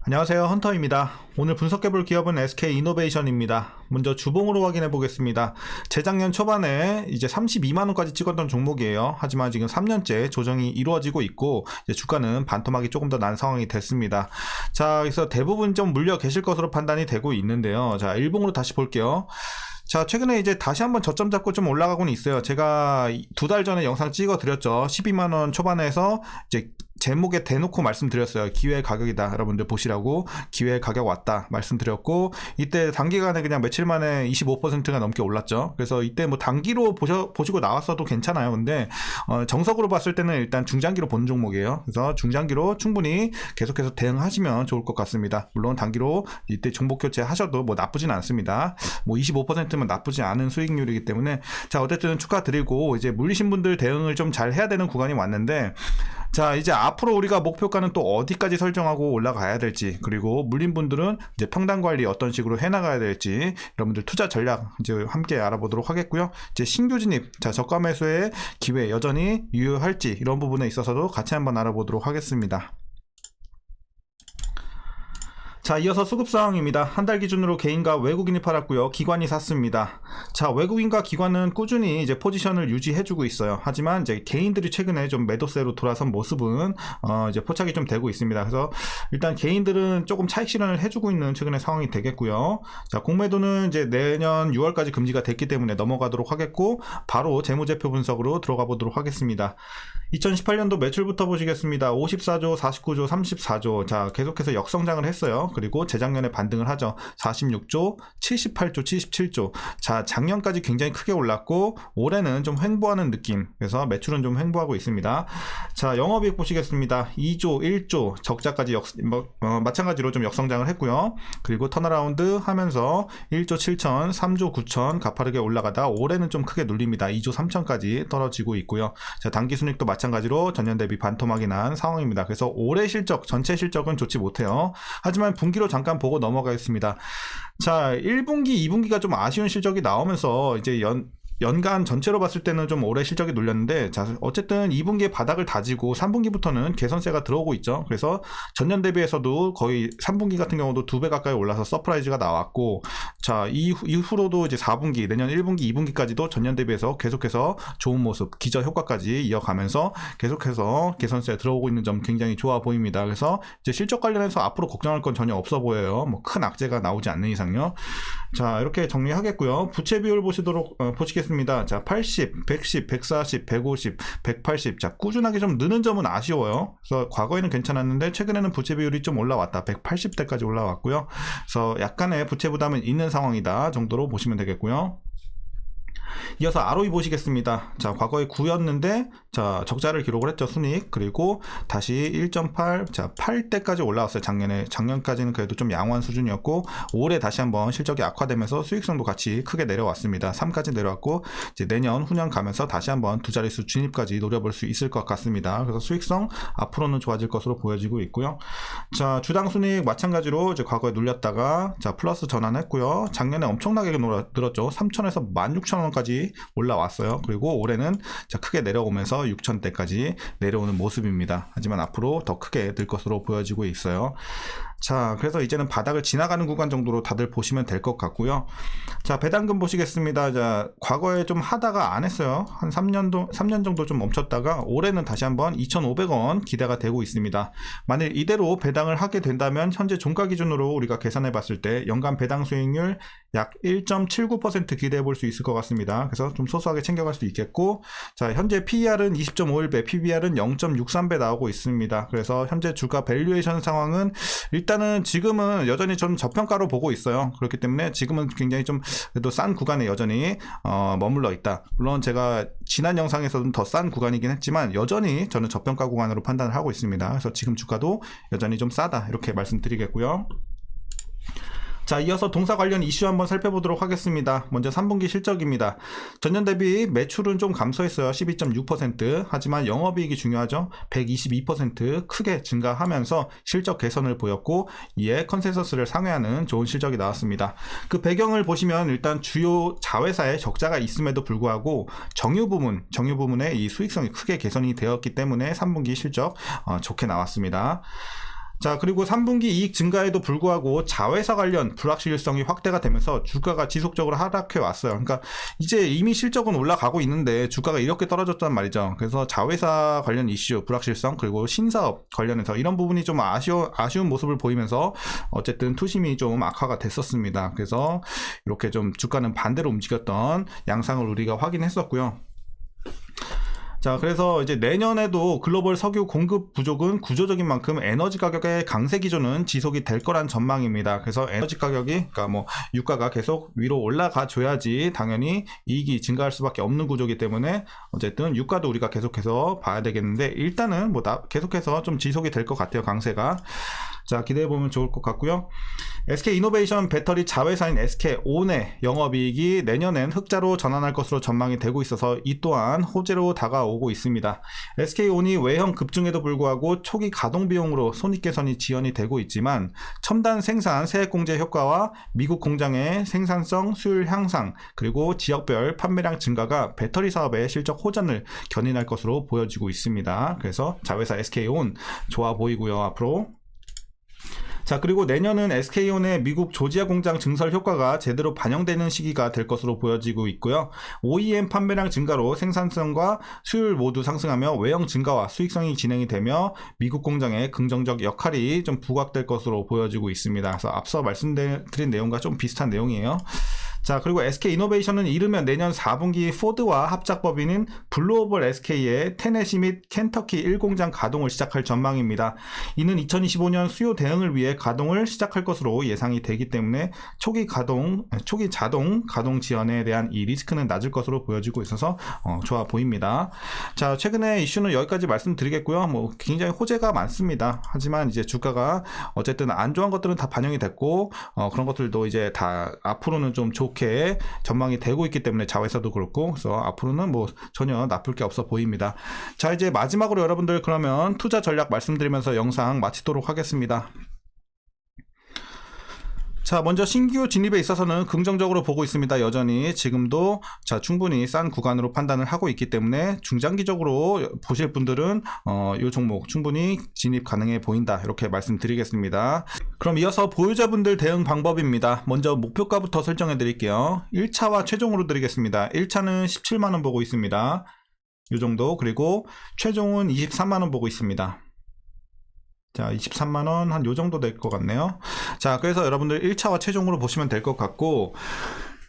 안녕하세요, 헌터입니다. 오늘 분석해볼 기업은 SK이노베이션입니다. 먼저 주봉으로 확인해 보겠습니다. 재작년 초반에 이제 32만원까지 찍었던 종목이에요. 하지만 지금 3년째 조정이 이루어지고 있고 이제 주가는 반토막이 조금 더 난 상황이 됐습니다. 자, 그래서 대부분 좀 물려 계실 것으로 판단이 되고 있는데요. 자, 일봉으로 다시 볼게요. 자, 최근에 이제 다시 한번 저점 잡고 좀 올라가고는 있어요. 제가 2달 전에 영상 찍어 드렸죠. 12만원 초반에서 이제 제목에 대놓고 말씀드렸어요. 기회 가격이다. 여러분들 보시라고 기회 가격 왔다 말씀드렸고, 이때 단기간에 그냥 며칠 만에 25%가 넘게 올랐죠. 그래서 이때 뭐 단기로 보시고 나왔어도 괜찮아요. 근데 정석으로 봤을 때는 일단 중장기로 보는 종목이에요. 그래서 중장기로 충분히 계속해서 대응하시면 좋을 것 같습니다. 물론 단기로 이때 종목 교체 하셔도 뭐 나쁘진 않습니다. 뭐 25%면 나쁘지 않은 수익률이기 때문에, 자, 어쨌든 축하드리고 이제 물리신 분들 대응을 좀 잘 해야 되는 구간이 왔는데, 자, 이제 앞으로 우리가 목표가는 또 어디까지 설정하고 올라가야 될지, 그리고 물린 분들은 이제 평단 관리 어떤 식으로 해나가야 될지, 여러분들 투자 전략 이제 함께 알아보도록 하겠고요. 이제 신규 진입, 자, 저가 매수의 기회 여전히 유효할지, 이런 부분에 있어서도 같이 한번 알아보도록 하겠습니다. 자, 이어서 수급 상황입니다. 한 달 기준으로 개인과 외국인이 팔았고요. 기관이 샀습니다. 자, 외국인과 기관은 꾸준히 이제 포지션을 유지해주고 있어요. 하지만 이제 개인들이 최근에 좀 매도세로 돌아선 모습은 이제 포착이 좀 되고 있습니다. 그래서 일단 개인들은 조금 차익 실현을 해주고 있는 최근의 상황이 되겠고요. 자, 공매도는 이제 내년 6월까지 금지가 됐기 때문에 넘어가도록 하겠고, 바로 재무제표 분석으로 들어가 보도록 하겠습니다. 2018년도 매출부터 보시겠습니다. 54조, 49조, 34조. 자, 계속해서 역성장을 했어요. 그리고 재작년에 반등을 하죠. 46조, 78조, 77조. 자, 작년까지 굉장히 크게 올랐고 올해는 좀 횡보하는 느낌. 그래서 매출은 좀 횡보하고 있습니다. 자, 영업이익 보시겠습니다. 2조, 1조, 적자까지 마찬가지로 좀 역성장을 했고요. 그리고 턴어라운드 하면서 1조 7천, 3조 9천 가파르게 올라가다 올해는 좀 크게 눌립니다. 2조 3천까지 떨어지고 있고요. 자, 단기 순이익도 마찬가지로 전년 대비 반토막이 난 상황입니다. 그래서 올해 실적, 전체 실적은 좋지 못해요. 하지만 분기로 잠깐 보고 넘어가겠습니다. 자, 1분기, 2분기가 좀 아쉬운 실적이 나오면서 이제 연간 전체로 봤을 때는 좀 올해 실적이 눌렸는데, 자, 어쨌든 2분기에 바닥을 다지고 3분기부터는 개선세가 들어오고 있죠. 그래서 전년 대비해서도 거의 3분기 같은 경우도 2배 가까이 올라서 서프라이즈가 나왔고, 자, 이후로도 이제 4분기, 내년 1분기, 2분기까지도 전년 대비해서 계속해서 좋은 모습, 기저 효과까지 이어가면서 계속해서 개선세 들어오고 있는 점 굉장히 좋아 보입니다. 그래서 이제 실적 관련해서 앞으로 걱정할 건 전혀 없어 보여요. 뭐 큰 악재가 나오지 않는 이상요. 자, 이렇게 정리하겠고요. 부채 비율 보시겠습니다. 자, 80, 110, 140, 150, 180. 자, 꾸준하게 좀 느는 점은 아쉬워요. 그래서 과거에는 괜찮았는데 최근에는 부채 비율이 좀 올라왔다. 180대까지 올라왔고요. 그래서 약간의 부채 부담은 있는 상황이다 정도로 보시면 되겠고요. 이어서 ROE 보시겠습니다. 자, 과거에 9였는데 자, 적자를 기록을 했죠. 순이익. 그리고 다시 1.8, 자, 8대까지 올라왔어요. 작년까지는 그래도 좀 양호한 수준이었고, 올해 다시 한번 실적이 악화되면서 수익성도 같이 크게 내려왔습니다. 3까지 내려왔고, 이제 내년 후년 가면서 다시 한번 두 자릿수 진입까지 노려볼 수 있을 것 같습니다. 그래서 수익성 앞으로는 좋아질 것으로 보여지고 있고요. 자, 주당 순이익 마찬가지로 이제 과거에 눌렸다가 자, 플러스 전환했고요. 작년에 엄청나게 늘었죠. 3,000에서 16,000원까지 올라왔어요. 그리고 올해는 자, 크게 내려오면서 6,000대까지 내려오는 모습입니다. 하지만 앞으로 더 크게 늘 것으로 보여지고 있어요. 자, 그래서 이제는 바닥을 지나가는 구간 정도로 다들 보시면 될 것 같고요. 자, 배당금 보시겠습니다. 자, 과거에 좀 하다가 안 했어요. 한 3년 정도 좀 멈췄다가 올해는 다시 한번 2,500원 기대가 되고 있습니다. 만일 이대로 배당을 하게 된다면 현재 종가 기준으로 우리가 계산해 봤을 때 연간 배당 수익률 약 1.79% 기대해 볼 수 있을 것 같습니다. 그래서 좀 소소하게 챙겨갈 수 있겠고, 자, 현재 PER은 20.51배, PBR은 0.63배 나오고 있습니다. 그래서 현재 주가 밸류에이션 상황은 일단은 지금은 여전히 좀 저평가로 보고 있어요. 그렇기 때문에 지금은 굉장히 좀 그래도 싼 구간에 여전히 머물러 있다. 물론 제가 지난 영상에서는 더 싼 구간이긴 했지만 여전히 저는 저평가 구간으로 판단을 하고 있습니다. 그래서 지금 주가도 여전히 좀 싸다 이렇게 말씀드리겠고요. 자, 이어서 동사 관련 이슈 한번 살펴보도록 하겠습니다. 먼저 3분기 실적입니다. 전년 대비 매출은 좀 감소했어요. 12.6%. 하지만 영업이익이 중요하죠. 122% 크게 증가하면서 실적 개선을 보였고, 이에 컨센서스를 상회하는 좋은 실적이 나왔습니다. 그 배경을 보시면 일단 주요 자회사에 적자가 있음에도 불구하고 정유 부문의 이 수익성이 크게 개선이 되었기 때문에 3분기 실적 좋게 나왔습니다. 자, 그리고 3분기 이익 증가에도 불구하고 자회사 관련 불확실성이 확대가 되면서 주가가 지속적으로 하락해 왔어요. 그러니까 이제 이미 실적은 올라가고 있는데 주가가 이렇게 떨어졌단 말이죠. 그래서 자회사 관련 이슈, 불확실성, 그리고 신사업 관련해서 이런 부분이 좀 아쉬운 모습을 보이면서 어쨌든 투심이 좀 악화가 됐었습니다. 그래서 이렇게 좀 주가는 반대로 움직였던 양상을 우리가 확인했었고요. 자, 그래서 이제 내년에도 글로벌 석유 공급 부족은 구조적인 만큼 에너지 가격의 강세 기조는 지속이 될 거란 전망입니다. 그래서 에너지 가격이, 그러니까 뭐 유가가 계속 위로 올라가 줘야지 당연히 이익이 증가할 수밖에 없는 구조이기 때문에 어쨌든 유가도 우리가 계속해서 봐야 되겠는데, 일단은 뭐 계속해서 좀 지속이 될 것 같아요, 강세가. 자, 기대해보면 좋을 것 같고요. SK이노베이션 배터리 자회사인 SK온의 영업이익이 내년엔 흑자로 전환할 것으로 전망이 되고 있어서 이 또한 호재로 다가오고 있습니다. SK온이 외형 급증에도 불구하고 초기 가동 비용으로 손익 개선이 지연이 되고 있지만 첨단 생산 세액 공제 효과와 미국 공장의 생산성 수율 향상, 그리고 지역별 판매량 증가가 배터리 사업의 실적 호전을 견인할 것으로 보여지고 있습니다. 그래서 자회사 SK온 좋아 보이고요, 앞으로. 자, 그리고 내년은 SK온의 미국 조지아 공장 증설 효과가 제대로 반영되는 시기가 될 것으로 보여지고 있고요. OEM 판매량 증가로 생산성과 수율 모두 상승하며 외형 증가와 수익성이 진행이 되며 미국 공장의 긍정적 역할이 좀 부각될 것으로 보여지고 있습니다. 그래서 앞서 말씀드린 내용과 좀 비슷한 내용이에요. 자, 그리고 SK이노베이션은 이르면 내년 4분기 포드와 합작법인인 블루오벌 SK의 테네시 및 켄터키 1공장 가동을 시작할 전망입니다. 이는 2025년 수요 대응을 위해 가동을 시작할 것으로 예상이 되기 때문에 초기 자동 가동 지연에 대한 이 리스크는 낮을 것으로 보여지고 있어서 좋아 보입니다. 자, 최근에 이슈는 여기까지 말씀드리겠고요. 뭐 굉장히 호재가 많습니다. 하지만 이제 주가가 어쨌든 안 좋은 것들은 다 반영이 됐고 그런 것들도 이제 다 앞으로는 좀 좋게 전망이 되고 있기 때문에 자회사도 그렇고, 그래서 앞으로는 뭐 전혀 나쁠 게 없어 보입니다. 자, 이제 마지막으로 여러분들 그러면 투자 전략 말씀드리면서 영상 마치도록 하겠습니다. 자, 먼저 신규 진입에 있어서는 긍정적으로 보고 있습니다. 여전히 지금도 자, 충분히 싼 구간으로 판단을 하고 있기 때문에 중장기적으로 보실 분들은 이 종목 충분히 진입 가능해 보인다, 이렇게 말씀드리겠습니다. 그럼 이어서 보유자분들 대응 방법입니다. 먼저 목표가부터 설정해 드릴게요. 1차와 최종으로 드리겠습니다. 1차는 17만원 보고 있습니다. 이 정도. 그리고 최종은 23만원 보고 있습니다. 자, 23만원 한 요정도 될 것 같네요. 자, 그래서 여러분들 1차와 최종으로 보시면 될 것 같고,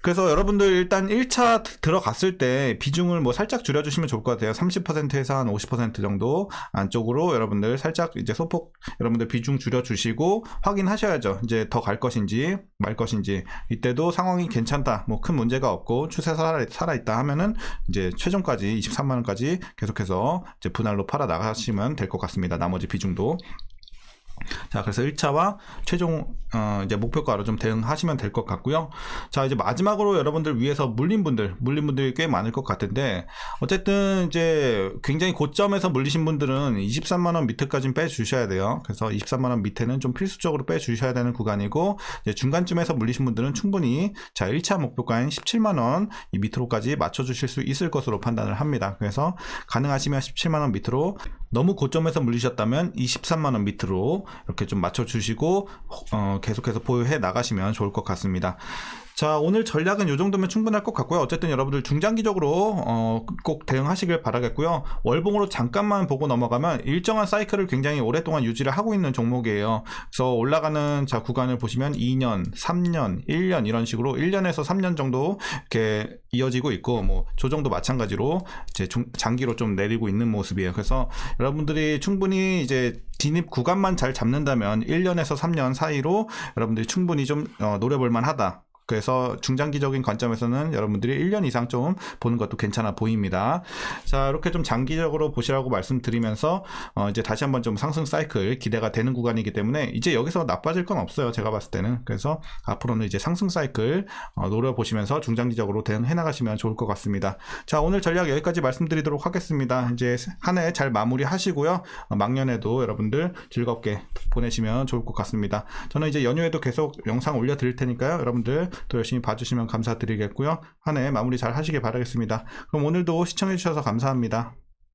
그래서 여러분들 일단 1차 들어갔을 때 비중을 뭐 살짝 줄여주시면 좋을 것 같아요. 30%에서 한 50% 정도 안쪽으로 여러분들 살짝 이제 소폭 여러분들 비중 줄여주시고 확인하셔야죠. 이제 더 갈 것인지 말 것인지. 이때도 상황이 괜찮다, 뭐 큰 문제가 없고 추세 살아있다 하면은 이제 최종까지 23만원까지 계속해서 이제 분할로 팔아 나가시면 될 것 같습니다. 나머지 비중도. 자, 그래서 1차와 최종 이제 목표가로 좀 대응하시면 될 것 같고요. 자, 이제 마지막으로 여러분들 위해서 물린 분들이 꽤 많을 것 같은데, 어쨌든 이제 굉장히 고점에서 물리신 분들은 23만원 밑에까지는 빼 주셔야 돼요. 그래서 23만원 밑에는 좀 필수적으로 빼 주셔야 되는 구간이고, 이제 중간쯤에서 물리신 분들은 충분히 자, 1차 목표가인 17만원 이 밑으로까지 맞춰 주실 수 있을 것으로 판단을 합니다. 그래서 가능하시면 17만원 밑으로, 너무 고점에서 물리셨다면 23만원 밑으로 이렇게 좀 맞춰주시고 계속해서 보유해 나가시면 좋을 것 같습니다. 자, 오늘 전략은 이 정도면 충분할 것 같고요. 어쨌든 여러분들 중장기적으로 꼭 대응하시길 바라겠고요. 월봉으로 잠깐만 보고 넘어가면 일정한 사이클을 굉장히 오랫동안 유지를 하고 있는 종목이에요. 그래서 올라가는 자 구간을 보시면 2년, 3년, 1년 이런 식으로 1년에서 3년 정도 이렇게 이어지고 있고, 뭐 조정도 마찬가지로 이제 장기로 좀 내리고 있는 모습이에요. 그래서 여러분들이 충분히 이제 진입 구간만 잘 잡는다면 1년에서 3년 사이로 여러분들이 충분히 좀 노려볼 만하다. 그래서 중장기적인 관점에서는 여러분들이 1년 이상 좀 보는 것도 괜찮아 보입니다. 자, 이렇게 좀 장기적으로 보시라고 말씀드리면서 이제 다시 한번 좀 상승 사이클 기대가 되는 구간이기 때문에 이제 여기서 나빠질 건 없어요, 제가 봤을 때는. 그래서 앞으로는 이제 상승 사이클 노려보시면서 중장기적으로 대응해 나가시면 좋을 것 같습니다. 자, 오늘 전략 여기까지 말씀드리도록 하겠습니다. 이제 한 해 잘 마무리 하시고요. 막년에도 여러분들 즐겁게 보내시면 좋을 것 같습니다. 저는 이제 연휴에도 계속 영상 올려 드릴 테니까요. 여러분들 또 열심히 봐주시면 감사드리겠고요. 한 해 마무리 잘 하시길 바라겠습니다. 그럼 오늘도 시청해 주셔서 감사합니다.